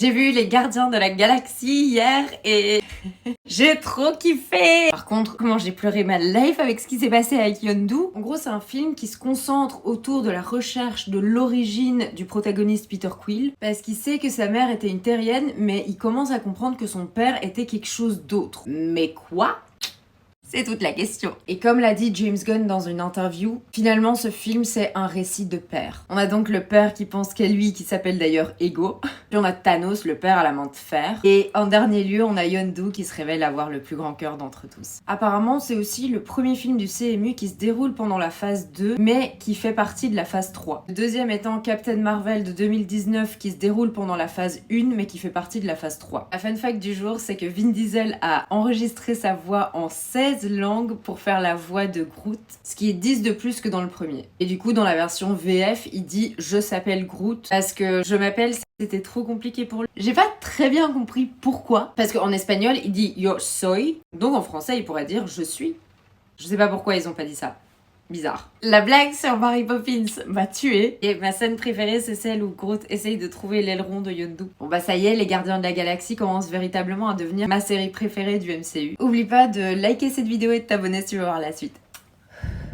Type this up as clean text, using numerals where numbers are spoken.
J'ai vu Les Gardiens de la Galaxie hier et j'ai trop kiffé. Par contre, comment j'ai pleuré ma life avec ce qui s'est passé avec Yondu. En gros, c'est un film qui se concentre autour de la recherche de l'origine du protagoniste Peter Quill, parce qu'il sait que sa mère était une terrienne, mais il commence à comprendre que son père était quelque chose d'autre. Mais quoi ? C'est toute la question. Et comme l'a dit James Gunn dans une interview, finalement ce film c'est un récit de père. On a donc le père qui pense qu'à lui, qui s'appelle d'ailleurs Ego. Puis on a Thanos, le père à la main de fer. Et en dernier lieu, on a Yondu qui se révèle avoir le plus grand cœur d'entre tous. Apparemment, c'est aussi le premier film du CMU qui se déroule pendant la phase 2, mais qui fait partie de la phase 3. Le deuxième étant Captain Marvel de 2019 qui se déroule pendant la phase 1, mais qui fait partie de la phase 3. La fun fact du jour, c'est que Vin Diesel a enregistré sa voix en 16 langues pour faire la voix de Groot, ce qui est 10 de plus que dans le premier. Et du coup, dans la version VF, il dit « Je s'appelle Groot » parce que « je m'appelle » c'était trop compliqué pour lui. J'ai pas très bien compris pourquoi, parce qu'en espagnol, il dit « Yo soy », donc en français, il pourrait dire « Je suis ». Je sais pas pourquoi ils ont pas dit ça. Bizarre. La blague sur Mary Poppins m'a tuée. Et ma scène préférée, c'est celle où Groot essaye de trouver l'aileron de Yondu. Bon bah ça y est, les Gardiens de la Galaxie commencent véritablement à devenir ma série préférée du MCU. Oublie pas de liker cette vidéo et de t'abonner si tu veux voir la suite.